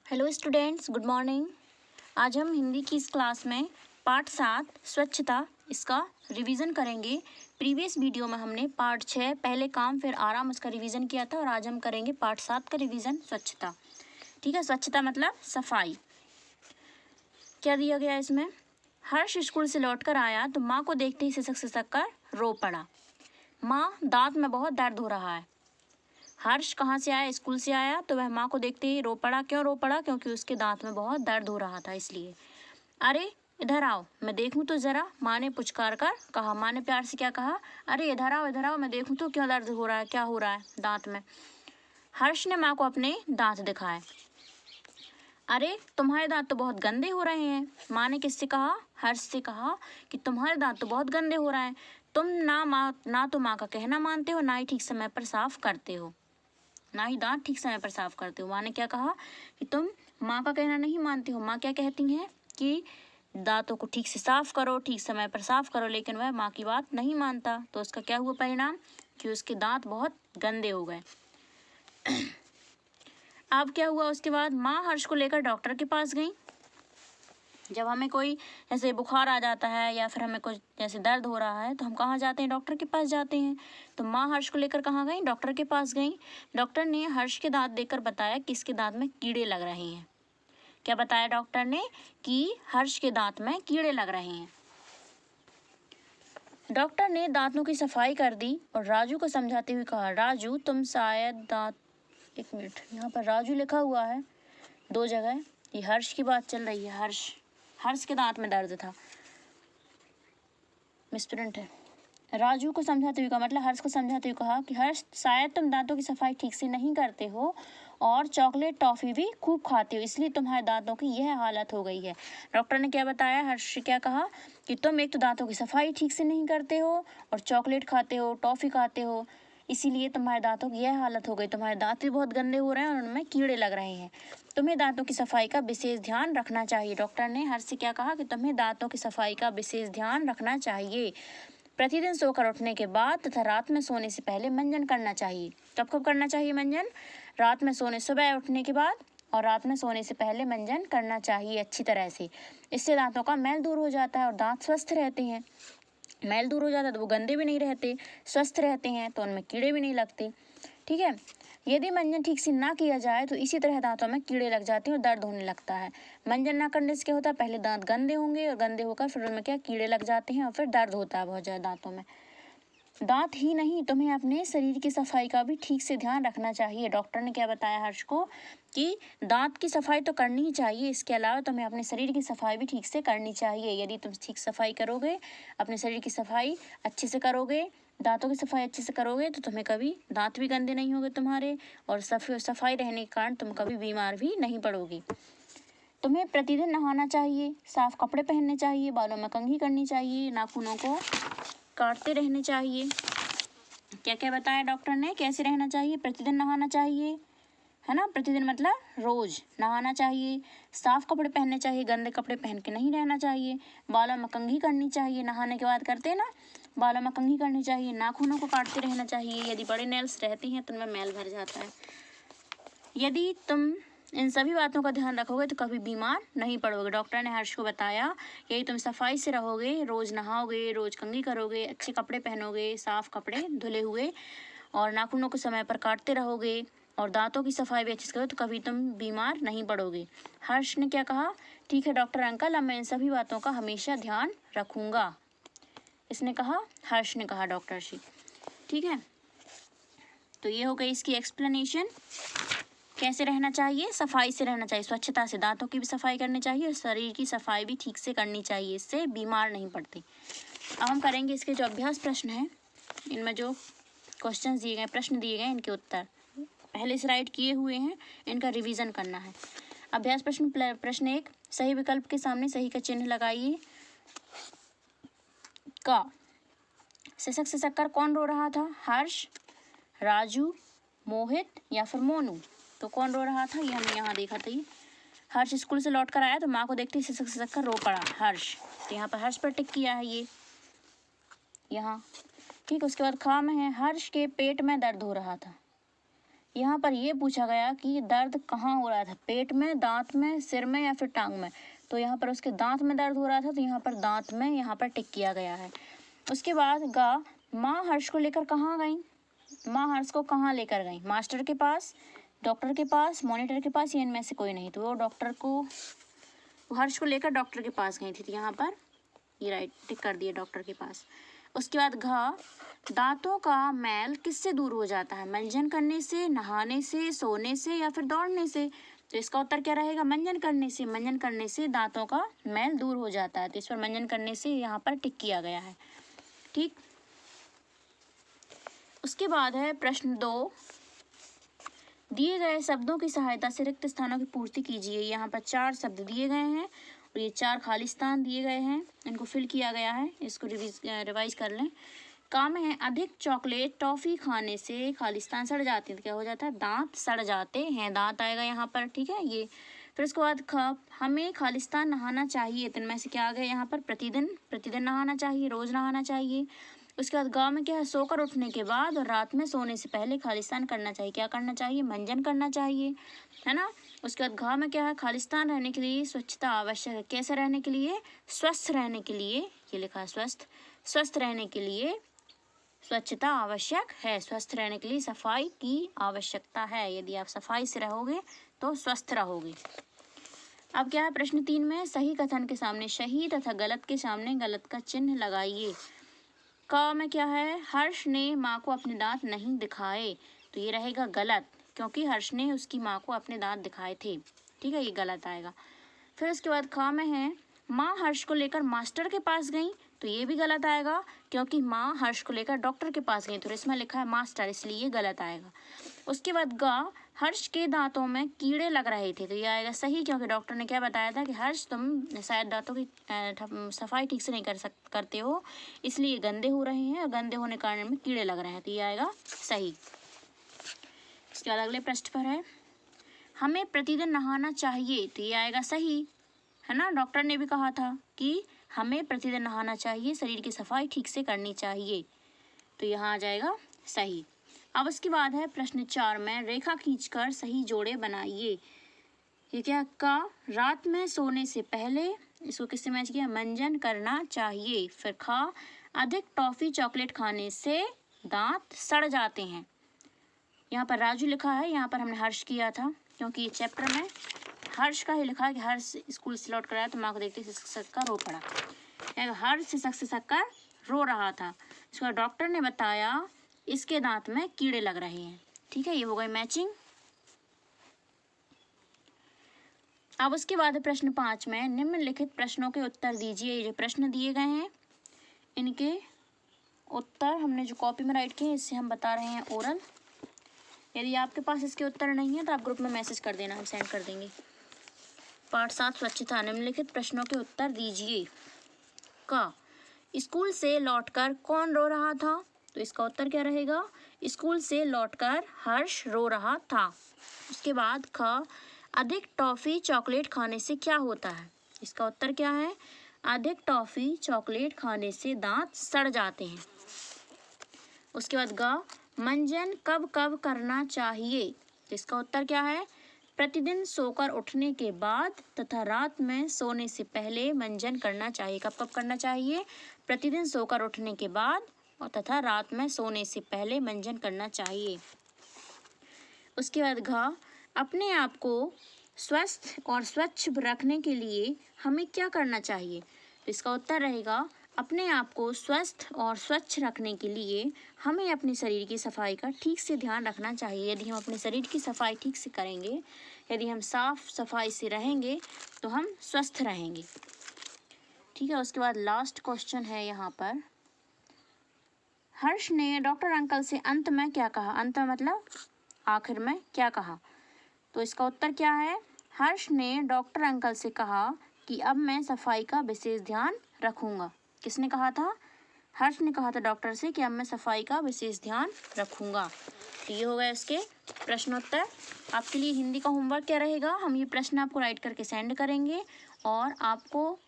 Hello students, good morning. आज हम हिंदी की इस क्लास में पार्ट 7 स्वच्छता इसका रिवीजन करेंगे। प्रीवियस वीडियो में हमने पार्ट 6 पहले काम फिर आराम उसका रिवीजन किया था और आज हम करेंगे पार्ट 7 का रिवीजन स्वच्छता। ठीक है, स्वच्छता मतलब सफाई। क्या दिया गया इसमें? हर्ष स्कूल से लौटकर आया तो माँ को देखते ही सिसक सिसक कर रो पड़ा। माँ, दांत में बहुत दर्द हो रहा है। हर्ष कहाँ से आया? स्कूल से आया तो वह माँ को देखते ही रो पड़ा। क्यों रो पड़ा? क्योंकि उसके दांत में बहुत दर्द हो रहा था, इसलिए। अरे इधर आओ, मैं देखूं तो जरा, माँ ने पुचकार कर कहा। माँ ने प्यार से क्या कहा? अरे इधर आओ, मैं देखूं तो क्यों दर्द हो रहा है, क्या हो रहा है दांत में। हर्ष ने माँ को अपने दांत दिखाए। अरे तुम्हारे दांत तो बहुत गंदे हो रहे हैं। माँ ने किससे कहा? हर्ष से कहा कि तुम्हारे दांत तो बहुत गंदे हो रहे हैं। तुम ना तो माँ का कहना मानते हो, ना ही ठीक समय पर साफ करते हो, ना ही दांत ठीक समय पर साफ करते हो। माँ ने क्या कहा कि तुम माँ का कहना नहीं मानते हो। माँ क्या कहती हैं कि दांतों को ठीक से साफ करो, ठीक समय पर साफ करो, लेकिन वह माँ की बात नहीं मानता। तो उसका क्या हुआ परिणाम? कि उसके दांत बहुत गंदे हो गए। अब क्या हुआ उसके बाद? माँ हर्ष को लेकर डॉक्टर के पास गई। जब हमें कोई ऐसे बुखार आ जाता है या फिर हमें कुछ जैसे दर्द हो रहा है तो हम कहाँ जाते हैं? डॉक्टर के पास जाते हैं। तो माँ हर्ष को लेकर कहाँ गई? डॉक्टर के पास गई। डॉक्टर ने हर्ष के दांत देखकर बताया कि इसके दांत में कीड़े लग रहे हैं। क्या बताया डॉक्टर ने? कि हर्ष के दांत में कीड़े लग रहे हैं। डॉक्टर ने दांतों की सफाई कर दी और राजू को समझाते हुए कहा, राजू तुम शायद दांत, एक मिनट, यहाँ पर राजू लिखा हुआ है 2 जगह। ये हर्ष की बात चल रही है। हर्ष के दांत में दर्द था, मिसप्रिंट है। राजू को समझाते हुए कहा, मतलब हर्ष को समझाते हुए कहा कि हर्ष शायद तुम दांतों की सफाई ठीक से नहीं करते हो और चॉकलेट टॉफी भी खूब खाते हो, इसलिए तुम्हारे दांतों की यह हालत हो गई है। डॉक्टर ने क्या बताया? हर्ष से क्या कहा कि तुम एक तो दांतों की सफाई ठीक से नहीं करते हो और चॉकलेट खाते हो, टॉफी खाते हो, इसीलिए तुम्हारे दांतों की यह हालत हो गई। तुम्हारे दांत भी बहुत गंदे हो रहे हैं और उनमें कीड़े लग रहे हैं। तुम्हें दांतों की सफाई का विशेष ध्यान रखना चाहिए। डॉक्टर ने हर्ष से क्या कहा कि तुम्हें दांतों की सफाई का विशेष ध्यान रखना चाहिए। प्रतिदिन सोकर उठने के बाद तथा रात में सोने से पहले मंजन करना चाहिए। कब कब करना चाहिए मंजन? रात में सुबह उठने के बाद और रात में सोने से पहले मंजन करना चाहिए अच्छी तरह से। इससे दांतों का मैल दूर हो जाता है और दांत स्वस्थ रहते हैं। मैल दूर हो जाता है तो वो गंदे भी नहीं रहते, स्वस्थ रहते हैं, तो उनमें कीड़े भी नहीं लगते। ठीक है। यदि मंजन ठीक से ना किया जाए तो इसी तरह दांतों में कीड़े लग जाते हैं और दर्द होने लगता है। मंजन ना करने से क्या होता है? पहले दांत गंदे होंगे और गंदे होकर फिर उनमें क्या कीड़े लग जाते हैं और फिर दर्द होता है बहुत ज़्यादा दांतों में। दांत ही नहीं, तुम्हें अपने शरीर की सफाई का भी ठीक से ध्यान रखना चाहिए। डॉक्टर ने क्या बताया हर्ष को कि दांत की सफाई तो करनी ही चाहिए, इसके अलावा तुम्हें अपने शरीर की सफाई भी ठीक से करनी चाहिए। यदि तुम ठीक सफाई करोगे, अपने शरीर की सफाई अच्छे से करोगे, दांतों की सफाई अच्छे से करोगे, तो तुम्हें कभी दांत भी गंदे नहीं होंगे तुम्हारे, और सफाई रहने के कारण तुम कभी बीमार भी नहीं पड़ोगी। तुम्हें प्रतिदिन नहाना चाहिए, साफ कपड़े पहनने चाहिए, बालों में कंघी करनी चाहिए, नाखूनों को काटते रहने चाहिए। क्या क्या बताया डॉक्टर ने? कैसे रहना चाहिए? प्रतिदिन नहाना चाहिए, है ना? प्रतिदिन मतलब रोज नहाना चाहिए, साफ कपड़े पहनने चाहिए, गंदे कपड़े पहन के नहीं रहना चाहिए, बालों में कंघी करनी चाहिए, नहाने के बाद करते हैं ना, बालों में कंघी करनी चाहिए, नाखूनों को काटते रहना चाहिए। यदि बड़े नेल्स रहती हैं तो उनमें मैल भर जाता है। यदि तुम इन सभी बातों का ध्यान रखोगे तो कभी बीमार नहीं पड़ोगे। डॉक्टर ने हर्ष को बताया, यदि तुम सफाई से रहोगे, रोज नहाओगे, रोज कंघी करोगे, अच्छे कपड़े पहनोगे, साफ कपड़े धुले हुए, और नाखूनों को समय पर काटते रहोगे और दांतों की सफाई भी अच्छे से करोगे, तो कभी तुम बीमार नहीं पड़ोगे। हर्ष ने क्या कहा? ठीक है डॉक्टर अंकल, अब मैं इन सभी बातों का हमेशा ध्यान रखूंगा। इसने कहा, हर्ष ने कहा डॉक्टर से। ठीक है, तो ये हो गई इसकी एक्सप्लेनेशन। कैसे रहना चाहिए? सफाई से रहना चाहिए, स्वच्छता से, दांतों की भी सफाई करनी चाहिए और शरीर की सफाई भी ठीक से करनी चाहिए, इससे बीमार नहीं पड़ते। अब हम करेंगे इसके जो अभ्यास प्रश्न हैं, इनमें जो क्वेश्चंस दिए गए, प्रश्न दिए गए, इनके उत्तर पहले से राइट किए हुए हैं, इनका रिवीजन करना है। अभ्यास प्रश्न प्रश्न 1, सही विकल्प के सामने सही का चिन्ह लगाइए। का सिसक सिसक कर कौन रो रहा था? हर्ष, राजू, मोहित या फिर मोनू? तो कौन रो रहा था? ये हमने यहाँ देखा था। ये हर्ष स्कूल से लौट कर आया तो माँ को देखते ही सिसक सिसक कर रो पड़ा, हर्ष। तो यहाँ पर हर्ष पर टिक किया है ये यहाँ। ठीक, उसके बाद खा में है, हर्ष के पेट में दर्द हो रहा था। यहाँ पर ये पूछा गया कि दर्द कहाँ हो रहा था, पेट में, दांत में, सिर में या फिर टांग में। तो यहाँ पर उसके दांत में दर्द हो रहा था, तो यहाँ पर दांत में यहाँ पर टिक किया गया है। उसके बाद गा, माँ हर्ष को लेकर कहाँ गई? माँ हर्ष को कहाँ लेकर गई? मास्टर के पास, डॉक्टर के पास, मॉनिटर के पास, या इनमें से कोई नहीं। तो वो हर्ष को लेकर डॉक्टर के पास गई थी। तो यहाँ पर ये राइट टिक कर दिया, डॉक्टर के पास। उसके बाद घ, दांतों का मैल किससे दूर हो जाता है? मंजन करने से, नहाने से, सोने से या फिर दौड़ने से? तो इसका उत्तर क्या रहेगा? मंजन करने से। मंजन करने से दांतों का मैल दूर हो जाता है। तो इस पर मंजन करने से यहाँ पर टिक किया गया है। ठीक। उसके बाद है प्रश्न 2, दिए गए शब्दों की सहायता से रिक्त स्थानों की पूर्ति कीजिए। यहाँ पर 4 शब्द दिए गए हैं और ये 4 खाली स्थान दिए गए हैं, इनको फिल किया गया है। इसको रिवाइज कर लें। काम है, अधिक चॉकलेट टॉफ़ी खाने से खाली स्थान सड़ जाते हैं। तो क्या हो जाता है? दांत सड़ जाते हैं, दांत आएगा यहाँ पर। ठीक है, ये। फिर उसके बाद ख, हमें खालिस्तान नहाना चाहिए। तो इनमें से क्या आ गया यहाँ पर? प्रतिदिन नहाना चाहिए, रोज़ नहाना चाहिए। उसके बाद गाँव में क्या है? सोकर उठने के बाद और रात में सोने से पहले खालिस्तान करना चाहिए। क्या करना चाहिए? मंजन करना चाहिए, है ना। उसके बाद घ में क्या है? खालिस्तान रहने के लिए स्वच्छता आवश्यक है। कैसे रहने के लिए? स्वस्थ रहने के लिए। ये लिखा है स्वस्थ रहने के लिए स्वच्छता आवश्यक है। स्वस्थ रहने के लिए सफाई की आवश्यकता है। यदि आप सफाई से रहोगे तो स्वस्थ रहोगे। अब क्या है? प्रश्न 3 में सही कथन के सामने सही तथा गलत के सामने गलत का चिन्ह लगाइए। क में क्या है? हर्ष ने माँ को अपने दांत नहीं दिखाए। तो ये रहेगा गलत, क्योंकि हर्ष ने उसकी माँ को अपने दांत दिखाए थे। ठीक है, ये गलत आएगा। फिर उसके बाद ख में है, माँ हर्ष को लेकर मास्टर के पास गई। तो ये भी गलत आएगा, क्योंकि माँ हर्ष को लेकर डॉक्टर के पास गई। तो इसमें लिखा है मास्टर, इसलिए ये गलत आएगा। उसके बाद ग, हर्ष के दांतों में कीड़े लग रहे थे। तो ये आएगा सही, क्योंकि डॉक्टर ने क्या बताया था कि हर्ष तुम शायद दांतों की सफाई ठीक से नहीं करते हो, इसलिए गंदे हो रहे हैं और गंदे होने के कारण में कीड़े लग रहे हैं। तो ये आएगा सही। इसके बाद अगले पृष्ठ पर है, हमें प्रतिदिन नहाना चाहिए। तो ये आएगा सही, है ना। डॉक्टर ने भी कहा था कि हमें प्रतिदिन नहाना चाहिए, शरीर की सफाई ठीक से करनी चाहिए। तो यहाँ आ जाएगा सही। अब उसके बाद है प्रश्न 4 में रेखा खींचकर सही जोड़े बनाइए। ये क्या? का, रात में सोने से पहले, इसको किससे मैच किया? मंजन करना चाहिए। फिर खा, अधिक टॉफ़ी चॉकलेट खाने से दांत सड़ जाते हैं। यहाँ पर राजू लिखा है, यहाँ पर हमने हर्ष किया था, क्योंकि ये चैप्टर में हर्ष का ही लिखा है कि हर्ष स्कूल से लौट कर आया तो माँ को देखते सिसक कर रो पड़ा। हर्ष सिसक कर रो रहा था। इसको डॉक्टर ने बताया इसके दांत में कीड़े लग रहे हैं। ठीक है, ये हो गई मैचिंग। अब उसके बाद प्रश्न 5 में निम्नलिखित प्रश्नों के उत्तर दीजिए। ये जो प्रश्न दिए गए हैं इनके उत्तर हमने जो कॉपी में राइट किए हैं, इससे हम बता रहे हैं ओरल। यदि आपके पास इसके उत्तर नहीं है तो आप ग्रुप में मैसेज कर देना, हम सेंड कर देंगे। पाठ 7 स्वच्छता, निम्नलिखित प्रश्नों के उत्तर दीजिए। का, स्कूल से लौटकर कौन रो रहा था? तो इसका उत्तर क्या रहेगा? स्कूल से लौटकर हर्ष रो रहा था। उसके बाद ख, अधिक टॉफ़ी चॉकलेट खाने से क्या होता है? इसका उत्तर क्या है? अधिक टॉफ़ी चॉकलेट खाने से दांत सड़ जाते हैं। उसके बाद ग, मंजन कब कब करना चाहिए? तो इसका उत्तर क्या है? प्रतिदिन सोकर उठने के बाद तथा रात में सोने से पहले मंजन करना चाहिए। कब कब करना चाहिए? प्रतिदिन सोकर उठने के बाद और तथा रात में सोने से पहले मंजन करना चाहिए। उसके बाद घ, अपने आप को स्वस्थ और स्वच्छ रखने के लिए हमें क्या करना चाहिए? तो इसका उत्तर रहेगा, अपने आप को स्वस्थ और स्वच्छ रखने के लिए हमें अपने शरीर की सफाई का ठीक से ध्यान रखना चाहिए। यदि हम अपने शरीर की सफाई ठीक से करेंगे, यदि हम साफ सफाई से रहेंगे तो हम स्वस्थ रहेंगे। ठीक है, उसके बाद लास्ट क्वेश्चन है यहाँ पर, हर्ष ने डॉक्टर अंकल से अंत में क्या कहा? अंत में मतलब आखिर में क्या कहा? तो इसका उत्तर क्या है? हर्ष ने डॉक्टर अंकल से कहा कि अब मैं सफाई का विशेष ध्यान रखूंगा। किसने कहा था? हर्ष ने कहा था डॉक्टर से कि अब मैं सफाई का विशेष ध्यान रखूंगा। तो ये हो गया इसके प्रश्नोत्तर। आपके लिए हिंदी का होमवर्क क्या रहेगा? हम ये प्रश्न आपको राइट करके सेंड करेंगे और आपको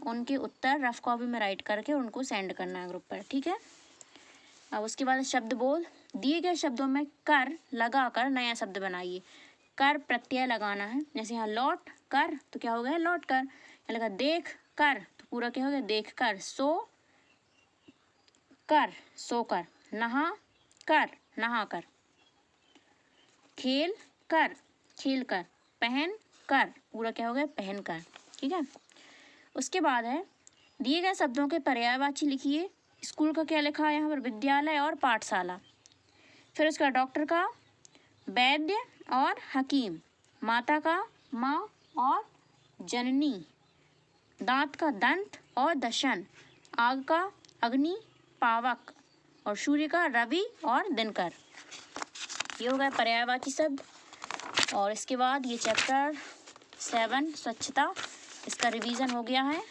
उनके उत्तर रफ कॉपी में राइट करके उनको सेंड करना है ग्रुप पर। ठीक है, अब उसके बाद शब्द बोल दिए गए शब्दों में कर लगाकर नया शब्द बनाइए। कर प्रत्यय लगाना है, जैसे यहाँ लौट कर तो क्या हो गया लौट कर। यहाँ लगा देख कर तो पूरा क्या हो गया देख कर। सो कर, नहा कर, खेल कर, पहन कर पूरा क्या हो गया पहन कर। ठीक है, उसके बाद है दिए गए शब्दों के पर्यायवाची लिखिए। स्कूल का क्या लिखा है यहाँ पर विद्यालय और पाठशाला। फिर उसका डॉक्टर का वैद्य और हकीम, माता का माँ और जननी, दांत का दंत और दशन, आग का अग्नि पावक और सूर्य का रवि और दिनकर। ये हो गए पर्यायवाची शब्द। और इसके बाद ये चैप्टर 7 स्वच्छता, इसका रिवीजन हो गया है।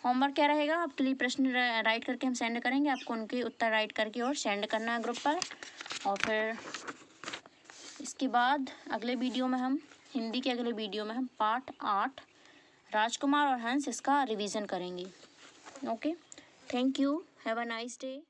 होमवर्क क्या रहेगा आपके लिए, प्रश्न राइट करके हम सेंड करेंगे, आपको उनके उत्तर राइट करके और सेंड करना है ग्रुप पर। और फिर इसके बाद अगले वीडियो में हम हिंदी के अगले वीडियो में हम पाठ 8 राजकुमार और हंस इसका रिवीजन करेंगे। Okay, thank you, have a nice day.